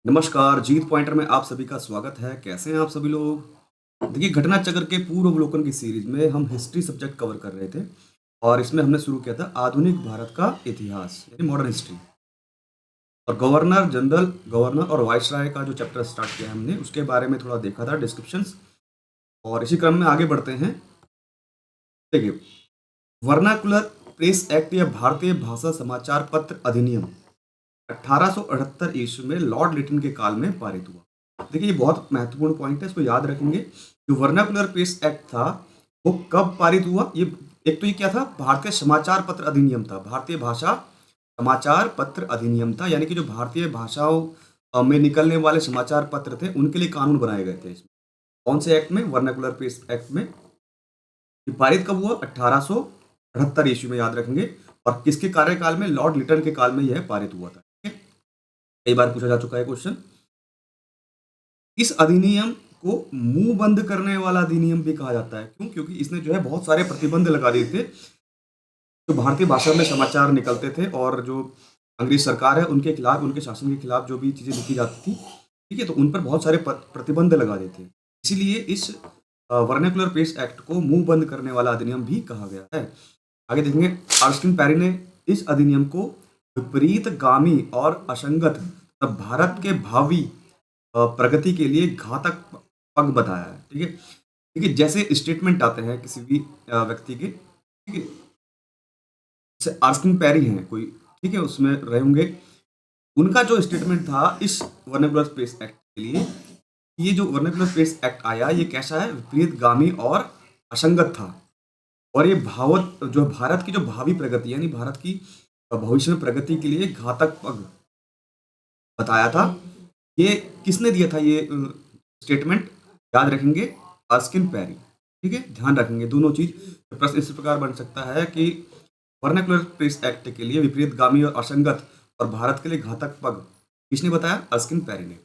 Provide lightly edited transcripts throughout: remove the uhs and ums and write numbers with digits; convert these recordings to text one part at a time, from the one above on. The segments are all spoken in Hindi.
नमस्कार, जीत पॉइंटर में आप सभी का स्वागत है। कैसे हैं आप सभी लोग? देखिए, घटना चक्र के पूर्व अवलोकन की सीरीज में हम हिस्ट्री सब्जेक्ट कवर कर रहे थे और इसमें हमने शुरू किया था आधुनिक भारत का इतिहास यानी मॉडर्न हिस्ट्री। और गवर्नर और वाइसराय का जो चैप्टर स्टार्ट किया हमने उसके बारे में थोड़ा देखा था डिस्क्रिप्शंस। और इसी क्रम में आगे बढ़ते हैं। देखिए, वर्नाकुलर प्रेस एक्ट या भारतीय भाषा समाचार पत्र अधिनियम 1878 ईस्वी में लॉर्ड लिटन के काल में पारित हुआ। देखिए, ये बहुत महत्वपूर्ण पॉइंट है, इसको याद रखेंगे। जो वर्नाकुलर प्रेस एक्ट था वो कब पारित हुआ? ये एक तो ये क्या था, भारतीय समाचार पत्र अधिनियम था, भारतीय भाषा समाचार पत्र अधिनियम था, यानी कि जो भारतीय भाषाओं में निकलने वाले समाचार पत्र थे उनके लिए कानून बनाए गए थे। इसमें कौन से एक्ट में? वर्नाकुलर प्रेस एक्ट में। ये पारित कब हुआ? 1878 ईस्वी में, याद रखेंगे। और किसके कार्यकाल में? लॉर्ड लिटन के काल में यह पारित हुआ था। ठीक है, कई बार पूछा जा चुका है क्वेश्चन। इस अधिनियम को मुंह बंद करने वाला अधिनियम भी कहा जाता है। क्यों? क्योंकि इसने जो है बहुत सारे प्रतिबंध लगा दिए थे जो भारतीय भाषा में समाचार निकलते थे, और जो अंग्रेज सरकार है उनके खिलाफ, उनके शासन के खिलाफ जो भी चीजें लिखी जाती थी, ठीक है, तो उन पर बहुत सारे प्रतिबंध लगा देते थे। इसीलिए इस वर्नाकुलर प्रेस एक्ट को मुंह बंद करने वाला अधिनियम भी कहा गया है। आगे देखेंगे, अर्स्किन पेरी ने इस अधिनियम को विपरीतगामी और असंगत तथा भारत के भावी प्रगति के लिए घातक पग बताया है। ठीक है, देखिए, जैसे स्टेटमेंट आते हैं किसी भी व्यक्ति के, ठीक है, जैसे आर्स्किन पेरी हैं कोई, ठीक है, उसमें रहे होंगे। उनका जो स्टेटमेंट था इस वर्नाकुलर स्पेस एक्ट के लिए, ये जो वर्नाकुलर स्पेस एक्ट आया ये कैसा है? विपरीतगामी और असंगत था। और ये जो भारत की जो भावी प्रगति यानी भारत की भविष्य में प्रगति के लिए घातक पग बताया था। ये किसने दिया था ये स्टेटमेंट? याद रखेंगे, अर्स्किन पेरी। ठीक है, ध्यान रखेंगे दोनों चीज। प्रश्न इस प्रकार बन सकता है कि वर्नाकुलर प्रेस एक्ट के लिए विपरीतगामी और असंगत और भारत के लिए घातक पग किसने बताया? अर्स्किन पेरी ने।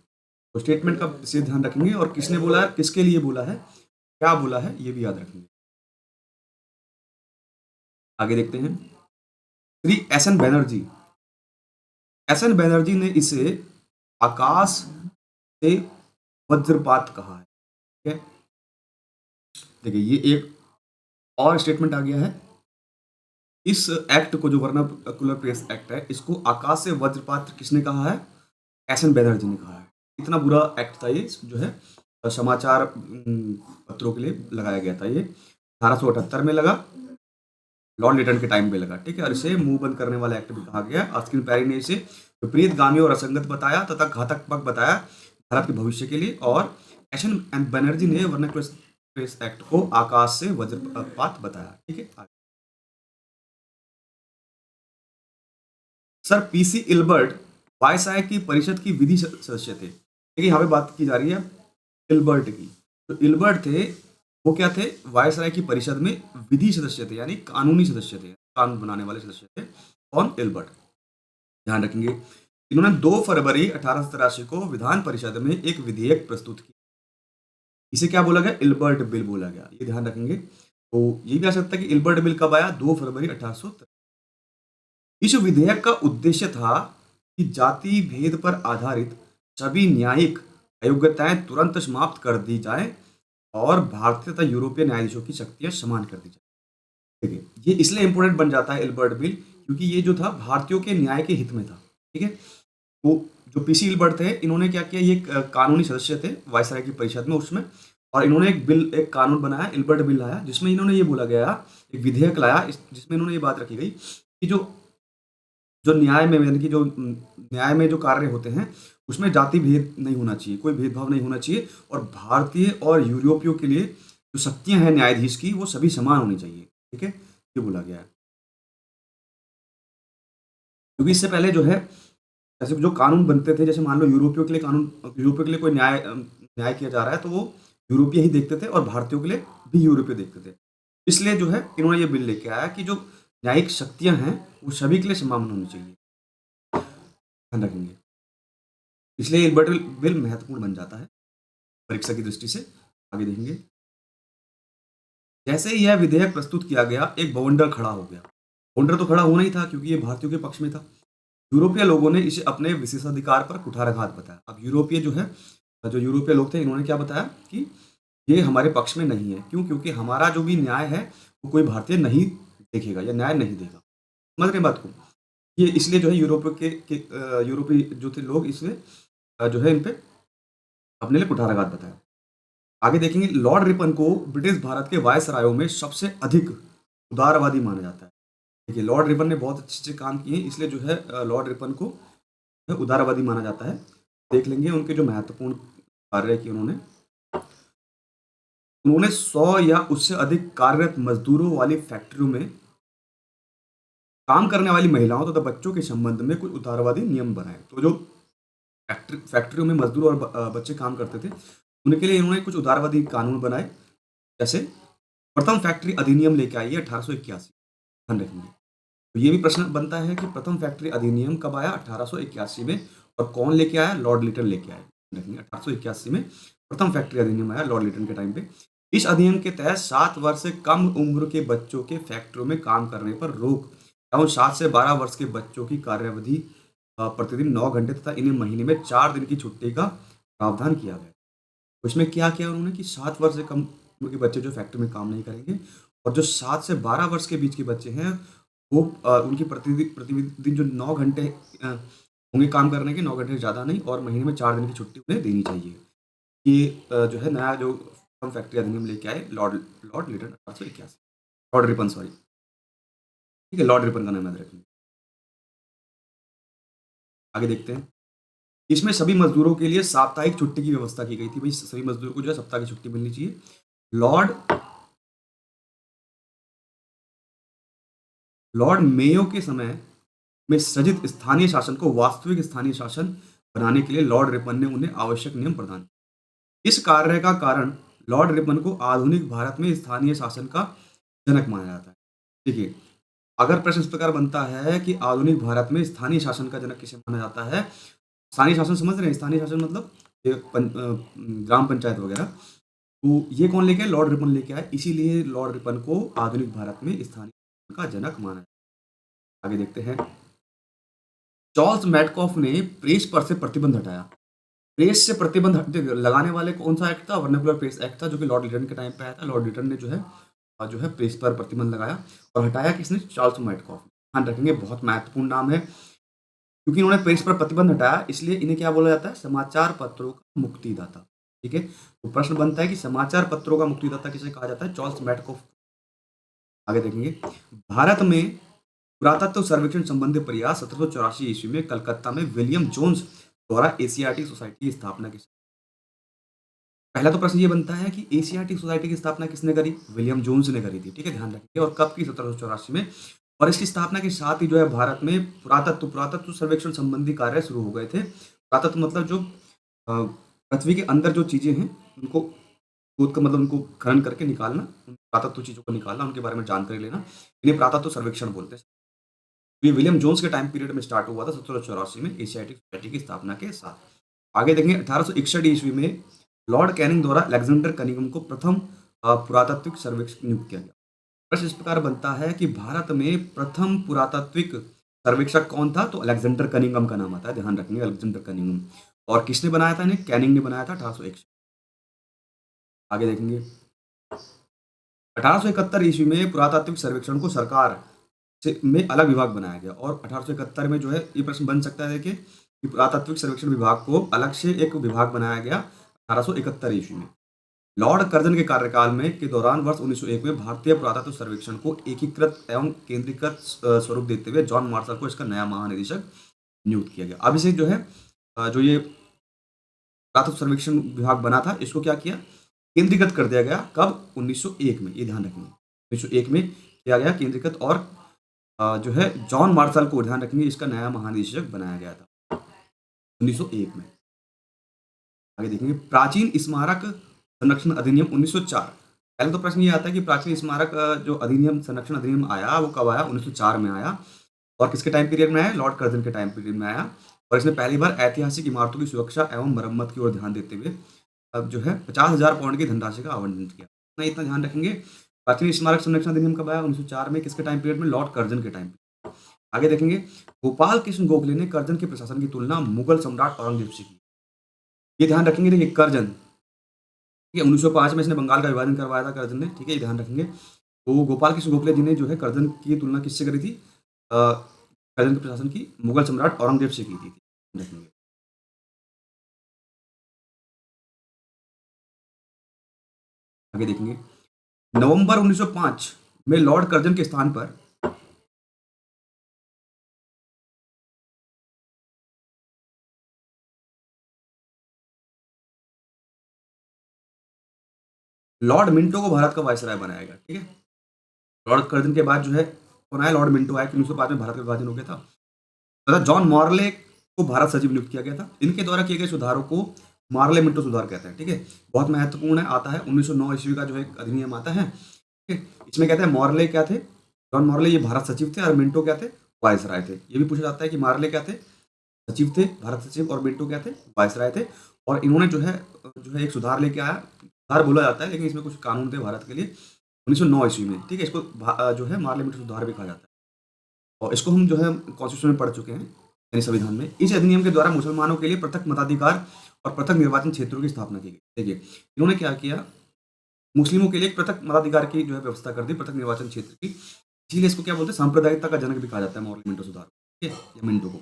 तो स्टेटमेंट का विशेष ध्यान रखेंगे, और किसने बोला है, किसके लिए बोला है, क्या बोला है, ये भी याद रखेंगे। आगे देखते हैं, श्री एस एन बैनर्जी ने इसे आकाश से वज्रपात कहा है। ठीक है, देखिए, ये एक और स्टेटमेंट आ गया है। इस एक्ट को, जो वर्नाकुलर प्रेस एक्ट है, इसको आकाश से वज्रपात किसने कहा है? एस एन बैनर्जी ने कहा है। इतना बुरा एक्ट था ये, जो है समाचार पत्रों के लिए लगाया गया था। ये 1878 में लगा, लॉर्ड लिटन के टाइम पे लगा। ठीक है, और इसे मुंह बंद करने वाला एक्ट भी कहा गया। अस्किन पैरी ने इसे विपरीतगामी और असंगत बताया तथा घातक पग बताया भारत के भविष्य के लिए। और एस एन बनर्जी ने वर्नाकुलर प्रेस एक्ट को आकाश से वज्रपात बताया। ठीक है, सर पीसी इल्बर्ट वायसाय की परिषद की विधि सदस्य थे। देखिए, यहाँ पे बात की जा रही है इल्बर्ट की। तो इल्बर्ट थे, वो क्या थे? वायसराय की परिषद में विधि सदस्य थे, यानी कानूनी सदस्य थे, कानून बनाने वाले सदस्य थे। कौन? इल्बर्ट। ध्यान रखेंगे, इन्होंने 2 फरवरी 1883 को विधान परिषद में एक विधेयक प्रस्तुत किया। इसे क्या बोला गया? इल्बर्ट बिल बोला गया। ये ध्यान रखेंगे। तो ये भी आ सकता है कि इल्बर्ट बिल कब आया? 2 फरवरी 1800। इस विधेयक का उद्देश्य था कि जाति भेद पर आधारित सभी न्यायिक अयोग्यताएं तुरंत समाप्त कर दी जाए और भारतीय तथा यूरोपीय न्यायाधीशों की शक्तियां समान कर दी जाए। देखिए, ये इसलिए इंपॉर्टेंट बन जाता है इल्बर्ट बिल, क्योंकि ये जो था भारतीयों के न्याय के हित में था। ठीक है, तो जो पीसी इल्बर्ट थे, इन्होंने क्या किया, ये कानूनी सदस्य थे वायसराय की परिषद में उसमें, और इन्होंने एक कानून बनाया, इल्बर्ट बिल लाया, जिसमें इन्होंने ये बोला गया, एक विधेयक लाया, जिसमें इन्होंने ये बात रखी गई कि जो जो न्याय में, यानी कि जो न्याय में जो कार्य होते हैं उसमें जाति भेद नहीं होना चाहिए, कोई भेदभाव नहीं होना चाहिए, और भारतीय और यूरोपियों के लिए जो शक्तियां हैं न्यायाधीश की, वो सभी समान होनी चाहिए। ठीक है, ये बोला गया है। क्योंकि इससे पहले जो है, जैसे जो कानून बनते थे, जैसे मान लो यूरोपियों के लिए कानून, यूरोपियों के लिए कोई न्याय न्याय किया जा रहा है, तो वो यूरोपीय ही देखते थे, और भारतीयों के लिए भी यूरोपीय देखते थे। इसलिए जो है इन्होंने ये बिल लेके आया कि जो न्यायिक शक्तियां हैं वो सभी के लिए समान होनी चाहिए। ध्यान रखेंगे, इसलिए इल्बर्ट बिल महत्वपूर्ण बन जाता है परीक्षा की दृष्टि से। आगे देखेंगे, जैसे ही यह विधेयक प्रस्तुत किया गया, एक बवंडर खड़ा हो गया। बवंडर तो खड़ा होना ही था, क्योंकि ये भारतीयों के पक्ष में था। यूरोपीय लोगों ने इसे अपने विशेषाधिकार पर कुठाराघात बताया। अब यूरोपीय जो है, जो यूरोपीय लोग थे, इन्होंने क्या बताया कि ये हमारे पक्ष में नहीं है। क्यों? क्योंकि हमारा जो भी न्याय है वो कोई भारतीय नहीं देखेगा या न्याय नहीं देगा। समझ रहे हैं बात को? ये इसलिए जो है यूरोपीय जो थे लोग इसमें जो है इन पे अपने लिए कुठाराघात बताया। आगे देखेंगे, लॉर्ड रिपन को ब्रिटिश भारत के वायसरायों में सबसे अधिक उदारवादी माना जाता है। देखिए, लॉर्ड रिपन ने बहुत अच्छे काम किए, इसलिए जो है लॉर्ड रिपन को उदारवादी माना जाता है। देख लेंगे उनके जो महत्वपूर्ण कार्य किए उन्होंने। उन्होंने 100 या उससे अधिक कार्यरत मजदूरों वाली फैक्ट्रियों में काम करने वाली महिलाओं तथा बच्चों के संबंध में कुछ उदारवादी नियम बनाए। तो जो फैक्ट्रियों में मजदूर और बच्चे काम करते थे, उनके लिए इन्होंने कुछ उदारवादी कानून बनाए। जैसे प्रथम फैक्ट्री अधिनियम लेके आई है 1881। ध्यान रखेंगे। तो ये भी प्रश्न बनता है कि प्रथम फैक्ट्री अधिनियम कब आया? 1881 में। और कौन लेके आया? लॉर्ड लिटन लेके आया। देखेंगे 1881 में प्रथम फैक्ट्री अधिनियम आया लॉर्ड लिटन के टाइम पे। इस अधिनियम के तहत 7 वर्ष से कम उम्र के बच्चों के फैक्ट्रियों में काम करने पर रोक एवं 7 से 12 वर्ष के बच्चों की कार्यावधि प्रतिदिन 9 घंटे तथा इन्हें महीने में 4 दिन की छुट्टी का प्रावधान किया गया। तो इसमें क्या किया उन्होंने कि 7 वर्ष से कम उम्र के बच्चे जो फैक्ट्री में काम नहीं करेंगे, और जो 7 से 12 वर्ष के बीच के बच्चे हैं वो उनकी प्रतिदिन जो 9 घंटे होंगे काम करने के, 9 घंटे से ज़्यादा नहीं, और महीने में 4 दिन की छुट्टी उन्हें देनी चाहिए। ये जो है नया जो फैक्ट्री अधिनियम लेके आए lord lord Lytton 1881। Lord Ripon, sorry, ठीक है, लॉर्ड रिपन का नाम याद रखेंगे। आगे देखते हैं। इसमें सभी मजदूरों के लिए साप्ताहिक छुट्टी की व्यवस्था की गई थी। भाई सभी मजदूरों को जो है सप्ताह की छुट्टी मिलनी चाहिए। लॉर्ड लॉर्ड मेयो के समय में सृजित स्थानीय शासन को वास्तविक स्थानीय शासन बनाने के लिए लॉर्ड रिपन ने उन्हें आवश्यक नियम प्रदान किए। इस कार्य का कारण लॉर्ड रिपन को आधुनिक भारत में स्थानीय शासन का जनक माना जाता है। देखिए, अगर प्रश्न इस प्रकार बनता है कि आधुनिक भारत में स्थानीय शासन का जनक किसे माना जाता है, स्थानीय शासन समझ रहे हैं? स्थानीय शासन मतलब ये ग्राम पंचायत वगैरह। तो ये कौन लेके आए? लॉर्ड रिपन लेके आए। इसीलिए लॉर्ड रिपन को आधुनिक भारत में स्थानीय शासन का जनक माना जाता है। आगे देखते हैं। चार्ल्स मैडकॉफ ने प्रेस पर से प्रतिबंध हटाया। प्रेस से प्रतिबंध लगाने वाले कौन सा एक्ट था? वर्नाकुलर प्रेस एक्ट था, जो कि लॉर्ड लिटन के टाइम पे आया था। लॉर्ड लिटन ने जो है प्रेस पर प्रतिबंध लगाया, और हटाया किसने? चार्ल्स मैडकॉफ। ध्यान रखेंगे, बहुत महत्वपूर्ण नाम है, क्योंकि उन्होंने प्रेस पर प्रतिबंध हटाया, इसलिए इन्हें क्या बोला जाता है? समाचार पत्रों का मुक्तिदाता। ठीक है, तो प्रश्न बनता है कि समाचार पत्रों का मुक्तिदाता किसे कहा जाता है? चार्ल्स मैडकॉफ। आगे देखेंगे। भारत में पुरातत्व सर्वेक्षण संबंधी प्रयास 1784 ईस्वी में कलकत्ता में विलियम जोन्स द्वारा एशियाटिक सोसाइटी की स्थापना की। पहला तो प्रश्न ये बनता है कि एशियाटिक सोसाइटी की स्थापना किसने करी? विलियम जोन्स ने करी थी। ठीक है, ध्यान रखिए। और कब की? 1784 में। और इसकी स्थापना के साथ ही जो है भारत में पुरातत्व सर्वेक्षण संबंधी कार्य शुरू हो गए थे। पुरातत्व मतलब जो पृथ्वी के अंदर जो चीजें हैं उनको खोद कर, मतलब उनको खनन करके निकालना, उन पुरातत्व चीजों को निकालना, उनके बारे में जानकारी लेना, इन्हें पुरातत्व सर्वेक्षण बोलते हैं। ये विलियम जोन्स के टाइम पीरियड में स्टार्ट हुआ था 1784 में एशियाटिक सोसाइटी की स्थापना के साथ। आगे देखेंगे। 1861 ईस्वी में लॉर्ड कैनिंग द्वारा अलेक्जेंडर कनिंघम को प्रथम पुरातात्विक सर्वेक्षक नियुक्त किया गया। प्रश्न इस प्रकार बनता है कि भारत में प्रथम पुरातात्विक सर्वेक्षक कौन था? तो अलेक्जेंडर कनिंघम का नाम आता है। ध्यान रखेंगे, अलेक्जेंडर कनिंघम। और किसने बनाया था इन्हें? कैनिंग ने बनाया था 1861। आगे देखेंगे। 1871 ईस्वी में पुरातात्विक सर्वेक्षण को सरकार में अलग विभाग बनाया गया, और 1871 में जो है ये प्रश्न बन सकता है देखिए कि पुरातात्विक सर्वेक्षण विभाग को अलग से एक विभाग बनाया गया 1871 ईस्वी में। लॉर्ड कर्जन के कार्यकाल में के दौरान वर्ष 1901 में भारतीय पुरातत्व सर्वेक्षण को एकीकृत एवं केंद्रीकृत स्वरूप देते हुए जॉन मार्शल को इसका नया महानिदेशक नियुक्त किया गया। अब इसे जो है जो ये पुरातत्व सर्वेक्षण विभाग बना था, इसको क्या किया? केंद्रीकृत कर दिया गया। कब? 1901 में। ये ध्यान रखेंगे, 1901 में किया गया केंद्रीकृत, और जो है जॉन मार्शल को, ध्यान रखेंगे, इसका नया महानिदेशक बनाया गया था 1901 में। आगे देखेंगे। प्राचीन स्मारक संरक्षण अधिनियम 1904। पहले तो प्रश्न ये आता है कि प्राचीन स्मारक जो अधिनियम संरक्षण अधिनियम आया वो कब आया? 1904 में आया। और किसके टाइम पीरियड में आया? लॉर्ड कर्जन के टाइम पीरियड में आया। और इसने पहली बार ऐतिहासिक इमारतों की सुरक्षा एवं मरम्मत की ओर ध्यान देते हुए अब जो है 50,000 पाउंड की धनराशि का आवंटन किया। इतना ध्यान रखेंगे। प्राचीन स्मारक संरक्षण अधिनियम कब आया? 1904 में। किसके टाइम पीरियड में? लॉर्ड कर्जन के टाइम। आगे देखेंगे, गोपाल कृष्ण गोखले ने करजन के प्रशासन की तुलना मुगल सम्राट औरंगजेब से की। ये ध्यान रखेंगे, देखिए करजन, ठीक है, 1905 में इसने बंगाल का विभाजन करवाया था करजन ने, ठीक है, ये ध्यान रखेंगे। तो गोपाल कृष्ण गोखले जी ने जो है करजन की तुलना किससे करी थी? करजन के प्रशासन की मुगल सम्राट औरंगजेब से की थी, रखेंगे। आगे देखेंगे, नवंबर 1905 में लॉर्ड कर्जन के स्थान पर लॉर्ड मिंटो को भारत का वायसराय बनाया गया, ठीक है। लॉर्ड कर्जन के बाद जो है कौन आया? लॉर्ड मिंटो आया, कि 1905 में भारत का विभाजन हो गया था। तथा जॉन मॉर्ले को भारत सचिव नियुक्त किया गया था। इनके द्वारा किए गए सुधारों को मार्ले मिंटो सुधार कहते हैं, ठीक है। बहुत महत्वपूर्ण है, आता है 1909 ईस्वी का जो है अधिनियम आता है, ठीक है। इसमें कहते हैं मॉर्ले क्या थे? जॉन मॉर्ले ये भारत सचिव थे, और मिंटो क्या थे? वायसराय थे। ये भी पूछा जाता है कि मार्ले क्या थे? सचिव थे, भारत सचिव, और मिंटो क्या थे? वायसराय थे। और इन्होंने जो है एक सुधार लेके आया, सुधार बोला जाता है लेकिन इसमें कुछ कानून थे भारत के लिए 1909 ईस्वी में, ठीक है। इसको जो है मार्ले मिंटो सुधार भी कहा जाता है, और इसको हम जो है कॉन्स्टिट्यूशन में पढ़ चुके हैं, यानी संविधान में। इस अधिनियम के द्वारा मुसलमानों के लिए पृथक मताधिकार और पृथक निर्वाचन क्षेत्रों की स्थापना की गई। देखिए इन्होंने क्या किया, मुस्लिमों के लिए एक पृथक मताधिकार की जो है व्यवस्था कर दी, पृथक निर्वाचन क्षेत्र की। इसीलिए इसको क्या बोलते हैं, सांप्रदायिकता का जनक भी कहा जाता है मॉरल मिंटो सुधार, ठीक है, या मिंटो को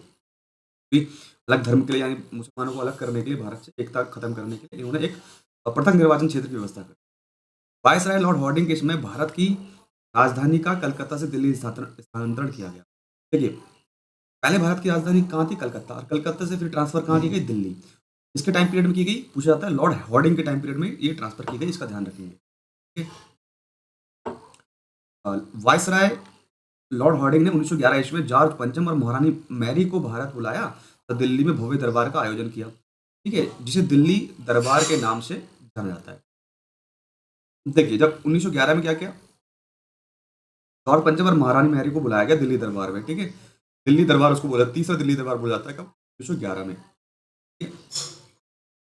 भी। अलग धर्म के लिए, यानी मुसलमानों को अलग करने के लिए, भारत से एकता खत्म करने के लिए इन्होंने एक पृथक निर्वाचन क्षेत्र की व्यवस्था कर। वायसराय लॉर्ड हार्डिंग के समय भारत की राजधानी का कलकत्ता से दिल्ली स्थानांतरण किया गया। देखिए पहले भारत की राजधानी कहाँ थी? कलकत्ता, और कलकत्ता से फिर ट्रांसफर कहाँ की गई? दिल्ली। इसके टाइम पीरियड में की गई, पूछा जाता है लॉर्ड हार्डिंग के टाइम पीरियड में ये ट्रांसफर की गई, इसका ध्यान रखेंगे, ठीक है। वायसराय लॉर्ड हार्डिंग ने 1911 ईस्वी में जॉर्ज पंचम और महारानी मैरी को भारत बुलाया, तो दिल्ली में भव्य दरबार का आयोजन किया, ठीक है, जिसे दिल्ली दरबार के नाम से जाना जाता है। देखिए जब 1911 में क्या किया, जॉर्ज पंचम और महारानी मैरी को बुलाया गया दिल्ली दरबार में, ठीक है। दिल्ली दरबार उसको बोला, तीसरा दिल्ली दरबार बोला जाता है कब? 1911 में, ठीक है?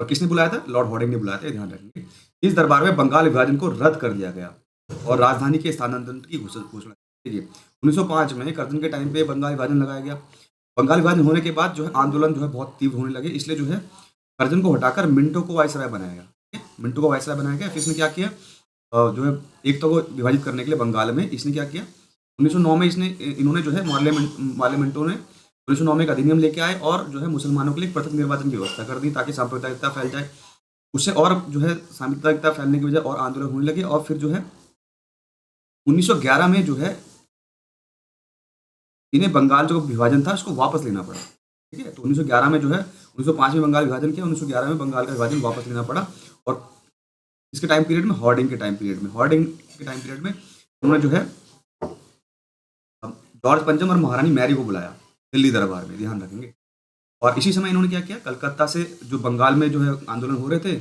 और किसने बुलाया था? लॉर्ड हार्डिंग ने बुलाया था, ये ध्यान रखेंगे। इस दरबार में बंगाल विभाजन को रद्द कर दिया गया और राजधानी के स्थानांतरण की घोषणा की गई। 1905 में कर्जन के टाइम पे बंगाल विभाजन लगाया गया। बंगाल विभाजन होने के बाद जो है आंदोलन जो है बहुत तीव्र होने लगे, इसलिए जो है कर्जन को हटाकर मिंटो को वायसराय बनाया गया, ठीक है? मिंटो को वायसराय बनाया गया। फिर इसने क्या किया, जो है एक तो को विभाजित करने के लिए बंगाल में इसने क्या किया, 1909 में इन्होंने जो है मार्ले मिंटो ने 1909 में एक अधिनियम लेके आए और जो है मुसलमानों के लिए पृथक निर्वाचन की व्यवस्था कर दी, ताकि सांप्रदायिकता फैल जाए। उससे और जो है सांप्रदायिकता फैलने की वजह और आंदोलन होने लगे, और फिर जो है 1911 में जो है इन्हें बंगाल जो विभाजन था उसको वापस लेना पड़ा, ठीक है। तो 1911 में जो है 1905 में बंगाल विभाजन किया, 1911 में बंगाल का विभाजन वापस लेना पड़ा। और इसके टाइम पीरियड में, हार्डिंग के टाइम पीरियड में उन्होंने जो है जॉर्ज पंचम और महारानी मैरी को बुलाया दिल्ली दरबार में, ध्यान रखेंगे। और इसी समय इन्होंने क्या किया, कलकत्ता से जो बंगाल में जो है आंदोलन हो रहे थे,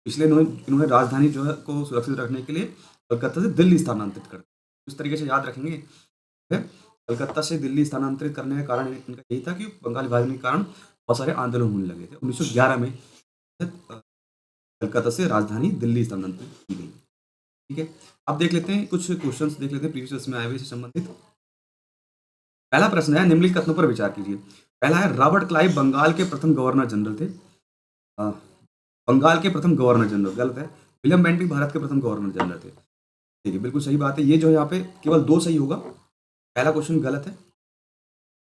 इसलिए इन्होंने राजधानी जो है को सुरक्षित रखने के लिए कलकत्ता से दिल्ली स्थानांतरित कर दिया। इस तरीके से याद रखेंगे, है? कलकत्ता से दिल्ली स्थानांतरित करने का कारण इनका यही था कि बंगाल विभाजन के कारण बहुत सारे आंदोलन होने लगे थे। 1911 में कलकत्ता से राजधानी दिल्ली स्थानांतरित की गई, ठीक है। अब देख लेते हैं कुछ क्वेश्चंस, देख लेते हैं प्रीवियस में आए हुए इससे संबंधित। पहला प्रश्न है, निम्नलिखित कथनों पर विचार कीजिए। पहला है, रॉबर्ट क्लाइव बंगाल के प्रथम गवर्नर जनरल थे। अ, बंगाल के प्रथम गवर्नर जनरल गलत है। विलियम बेंटिक भारत के प्रथम गवर्नर जनरल थे, ठीक है, बिल्कुल सही बात है। ये जो है यहाँ पे केवल दो सही होगा, पहला क्वेश्चन गलत है।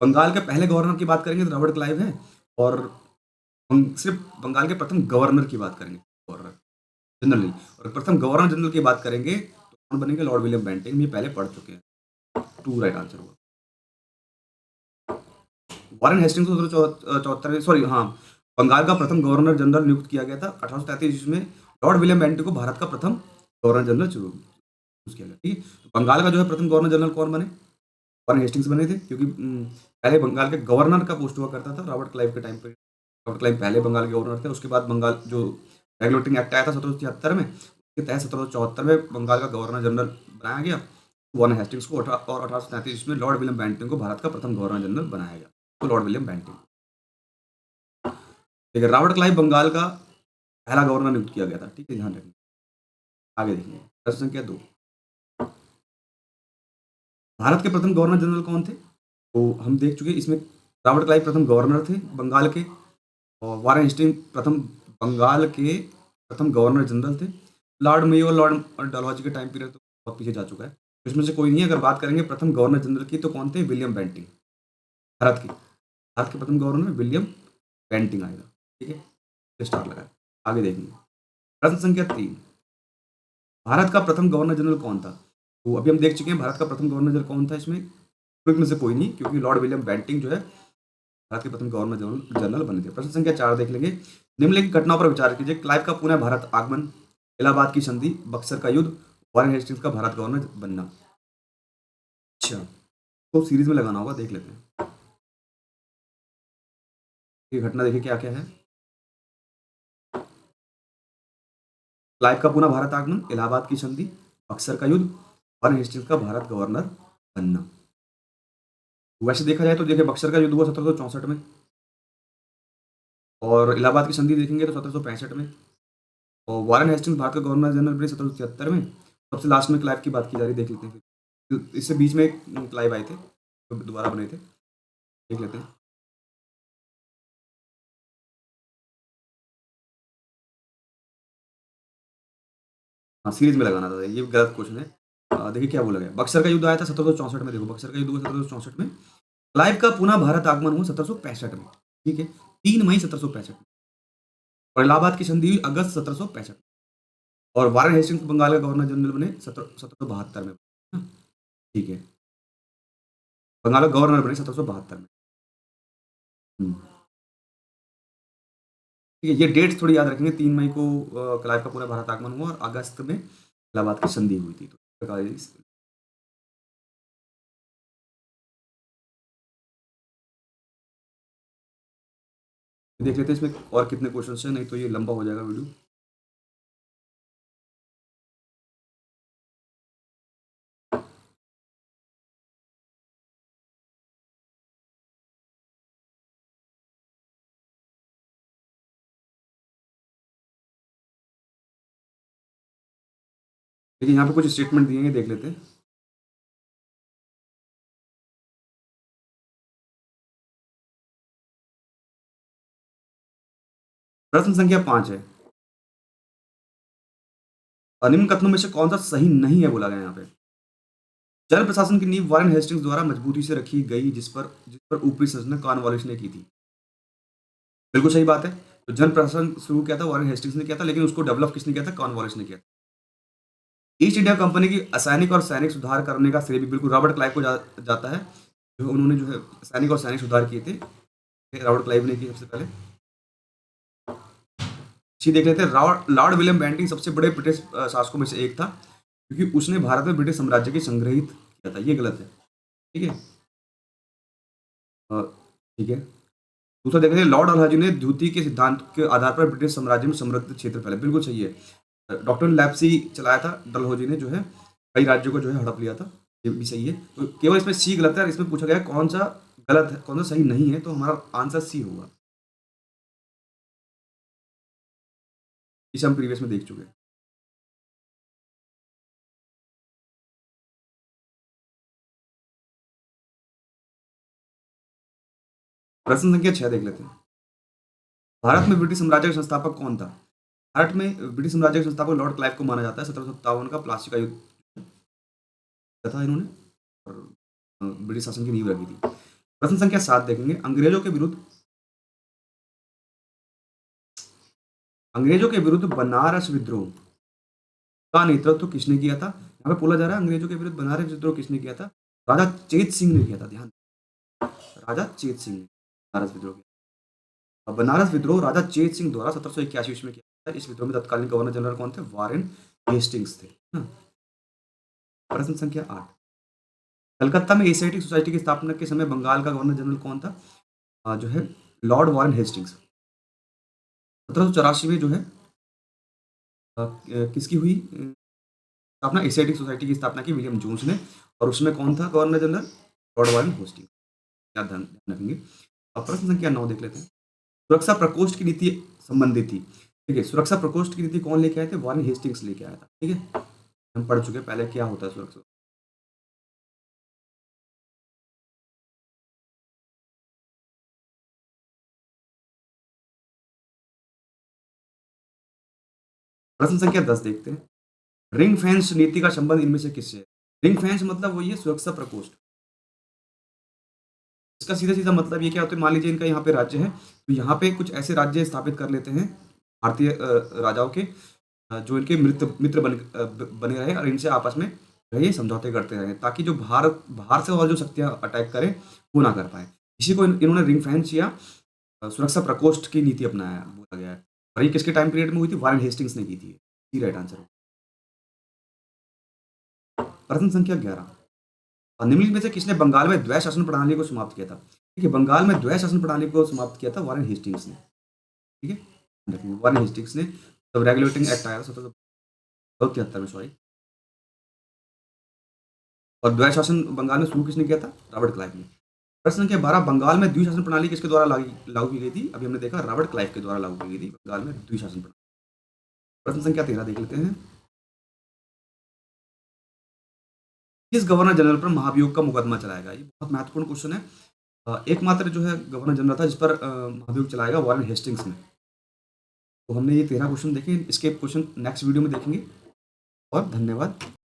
बंगाल के पहले गवर्नर की बात करेंगे तो रॉबर्ट क्लाइव है, और सिर्फ बंगाल के प्रथम गवर्नर की बात करेंगे, गवर्नर जनरल नहीं, और प्रथम गवर्नर जनरल की बात करेंगे तो कौन बनेंगे? Lord William Bentinck. ये पहले पढ़ चुके हैं, टू राइट आंसर होगा। वारेन हेस्टिंग्स को 1774, सॉरी हाँ, बंगाल का प्रथम गवर्नर जनरल नियुक्त किया गया था 1833 ईस्वी में। लॉर्ड विलियम बेंटिक को भारत का प्रथम गवर्नर जनरल चूज किया गया, ठीक है। तो बंगाल का जो है प्रथम गवर्नर जनरल कौन बने? वारेन हेस्टिंग्स बने थे, क्योंकि पहले बंगाल के गवर्नर का पोस्ट हुआ करता था रॉबर्ट क्लाइव के टाइम पे। रॉबर्ट क्लाइव पहले बंगाल के गवर्नर थे, उसके बाद बंगाल जो रेगुलेटिंग एक्ट आया था 1776 में, उसके तहत 1774 में बंगाल का गवर्नर जनरल बनाया गया वारेन हेस्टिंग्स को, और 1833 में लॉर्ड विलियम बेंटिक को भारत का प्रथम गवर्नर जनरल बनाया गया, तो लॉर्ड विलियम बेंटिक। ठीक है, रॉबर्ट क्लाइव बंगाल का पहला गवर्नर नियुक्त किया गया था, ठीक है, ध्यान रखिए। आगे देखिए प्रश्न संख्या 2, भारत के प्रथम गवर्नर जनरल कौन थे? तो हम देख चुके हैं इसमें रॉबर्ट क्लाइव प्रथम गवर्नर थे बंगाल के, और वारेन हेस्टिंग प्रथम बंगाल के प्रथम गवर्नर जनरल थे। लॉर्ड मेयो, लॉर्ड डलहौजी के टाइम पीरियड तो बहुत पीछे जा चुका है, तो इसमें से कोई नहीं है। अगर बात करेंगे प्रथम गवर्नर जनरल की तो कौन थे? William Bentinck. भारत की, भारत के प्रथम गवर्नर विलियम बेंटिंग आएगा। ठीक है, स्टार लगा। आगे देखेंगे प्रश्न संख्या 3, भारत का प्रथम गवर्नर जनरल कौन था? तो अभी हम देख चुके हैं भारत का प्रथम गवर्नर जनरल कौन था। इसमें में से कोई नहीं, क्योंकि लॉर्ड विलियम बेंटिंग जो है भारत के प्रथम गवर्नर जनरल जनरल बने थे। प्रश्न संख्या 4 देख लेंगे। निम्नलिखित घटनाओं पर विचार कीजिए। क्लाइव का पुनः भारत आगमन, इलाहाबाद की संधि, बक्सर का युद्ध, वॉरेन हेस्टिंग्स का भारत गवर्नर बनना। अच्छा, तो सीरीज में लगाना होगा, देख लेते हैं ये घटना। देखिए क्या क्या है। क्लाइव का पुनः भारत आगमन, इलाहाबाद की संधि, बक्सर का युद्ध, वॉरेन हेस्टिंग्स का भारत गवर्नर बनना। वैसे देखा जाए तो देखिए बक्सर का युद्ध हुआ 1764 में, और इलाहाबाद की संधि देखेंगे तो 1765 में, और वारेन हेस्टिंग्स भारत का गवर्नर जनरल बने 1773 में। सबसे लास्ट में क्लाइव की बात की जा रही है, देख लेते हैं फिर। इससे बीच में एक क्लाइव आए थे तो दोबारा बने थे, देख लेते हैं। हाँ, सीरीज में लगाना था, ये गलत क्वेश्चन है। देखिए क्या बोला गया, बक्सर का युद्ध आया था 1764 में। देखो बक्सर का युद्ध हुआ 1764 में, क्लाइव का पुनः भारत आगमन हुआ 1765 में। ठीक है, 3 मई 1765 में, और इलाहाबाद की संधि हुई अगस्त 1765। और वारेन हेस्टिंग्स बंगाल का गवर्नर जनरल बने 1772 में। हाँ, ठीक है, बंगाल का गवर्नर बने 1772 में। हम्म, ठीक है, ये डेट्स थोड़ी याद रखेंगे। 3 मई को क्लाइव का पूरा भारत आगमन हुआ, और अगस्त में इलाहाबाद की संधि हुई थी। तो इस प्रकार देख लेते हैं इसमें और कितने क्वेश्चन हैं, नहीं तो ये लंबा हो जाएगा वीडियो। लेकिन यहाँ पे कुछ स्टेटमेंट दिए हैं, देख लेते हैं। प्रश्न संख्या 5 है, निम्न कथनों में से कौन सा सही नहीं है बोला गया यहाँ पे। जन प्रशासन की नींव वारेन हेस्टिंग्स द्वारा मजबूती से रखी गई, जिस पर ऊपरी संरचना कॉर्नवालिस ने की थी। बिल्कुल सही बात है। तो जन प्रशासन शुरू किया था वारेन हेस्टिंग्स ने किया था, लेकिन उसको डेवलप किसने किया था? कॉर्नवालिस ने किया था। ईस्ट इंडिया कंपनी की असैनिक और सैनिक सुधार करने का श्रेय भी बिल्कुल रॉबर्ट क्लाइव को जाता है। जो उन्होंने जो है सैनिक और सैनिक सुधार किए थे, ये रॉबर्ट क्लाइव ने किए सबसे पहले। अच्छी देख लेते हैं। लॉर्ड लॉर्ड विलियम बेंटिंग सबसे बड़े ब्रिटिश शासकों में से एक था, क्योंकि उसने भारत में ब्रिटिश साम्राज्य के संग्रहित किया था। ये गलत है। ठीक है, अ, ठीक है। दूसरा देख लेते हैं, लॉर्ड डलहौजी ने द्वितीय के सिद्धांत के आधार पर ब्रिटिश साम्राज्य में समृद्ध क्षेत्र फैले। बिल्कुल सही है। डॉक्टर लैप्सी चलाया था, डलहौजी ने जो है कई राज्यों को जो है हड़प लिया था। ये भी सही है। तो केवल इसमें सी गलत है, और इसमें पूछा गया है कौन सा गलत है, कौन सा सही नहीं है, तो हमारा आंसर सी होगा। इसे हम प्रीवियस में देख चुके हैं। प्रश्न संख्या 6 देख लेते हैं। भारत में ब्रिटिश साम्राज्य का संस्थापक कौन था? भारत में ब्रिटिश साम्राज्य के संस्थापक लॉर्ड क्लाइव को माना जाता है। 1757 का प्लासी का युद्ध था इन्होंने, और ब्रिटिश शासन की नींव रखी थी। प्रश्न संख्या 7 देखेंगे। अंग्रेजों के विरुद्ध बनारस विद्रोह का नेतृत्व किसने किया था? यहाँ पे बोला जा रहा है अंग्रेजों के विरुद्ध बनारस विद्रोह किसने किया था? राजा चेत सिंह ने किया था। ध्यान, राजा चेत सिंह ने बनारस विद्रोह किया। अब बनारस विद्रोह राजा चेत सिंह द्वारा 1781 ईस्वी में किया था। इस विद्रोह में तत्कालीन गवर्नर जनरल कौन थे? वारेन हेस्टिंग्स थे। हाँ। प्रश्न संख्या 8, कलकत्ता में एशियाटिक सोसाइटी की स्थापना के समय बंगाल का गवर्नर जनरल कौन था? जो है लॉर्ड वारेन हेस्टिंग्स। 1784 में जो है किसकी हुई स्थापना? एशियाटिक सोसाइटी की स्थापना की विलियम जोन्स ने, और उसमें कौन था governor general? Lord Warren Hastings. क्या ध्यान ध्यान रखेंगे। अब प्रश्न संख्या 9 देख लेते हैं। सुरक्षा प्रकोष्ठ की नीति संबंधित थी। ठीक है, सुरक्षा प्रकोष्ठ की नीति कौन लेके आए थे? वारेन हेस्टिंग्स लेके आया था। ठीक है, हम पढ़ चुके हैं पहले क्या होता है सुरक्षा। प्रश्न संख्या 10 देखते हैं। रिंग फेंस नीति का संबंध इनमें से किससे है? रिंग फेंस मतलब वही है सुरक्षा प्रकोष्ठ। इसका सीधा-सीधा मतलब ये क्या होता है, मान लीजिए इनका यहाँ पे राज्य है, तो यहाँ पे कुछ ऐसे राज्य स्थापित कर लेते हैं भारतीय राजाओं के, जो इनके मित्र बने रहे और इनसे आपस में रहिए समझौते करते रहे, ताकि जो बाहर से और जो शक्तियाँ अटैक करें, वो ना कर पाएँ। इसी को इन्होंने रिंग फेंस या सुरक्षा प्रकोष्ठ की नीति अपनाया बोला गया है। और ये किसके टाइम पीरियड में हुई थी? वारेन हेस्टिंग्स ने की थी। ये राइट आंसर है। प्रश्न संख्या 11, और निम्नलिखित में से किसने बंगाल में द्वैध शासन प्रणाली को समाप्त किया था? देखिए, बंगाल में द्वैध शासन प्रणाली को समाप्त किया था वारेन हेस्टिंग्स ने। ठीक है, देखिए वारेन हेस्टिंग्स ने जब रेगुलेटिंग एक्ट आया था 1773 में, सॉरी। और द्वैध शासन बंगाल में शुरू किसने किया था? रॉबर्ट क्लाइव ने। प्रश्न संख्या 12, बंगाल में द्विशासन प्रणाली किसके द्वारा लागू की गई थी? अभी हमने देखा रॉबर्ट क्लाइव के द्वारा लागू की गई थी बंगाल में द्विशासन प्रणाली। प्रश्न संख्या 13 देख लेते हैं। किस गवर्नर जनरल पर महाभियोग का मुकदमा चलाएगा? ये बहुत महत्वपूर्ण क्वेश्चन है। एकमात्र जो है गवर्नर जनरल था जिस पर महाभियोग चलाएगा, वारेन हेस्टिंग्स ने। तो हमने ये 13 क्वेश्चन देखे, इसके क्वेश्चन नेक्स्ट वीडियो में देखेंगे। और धन्यवाद।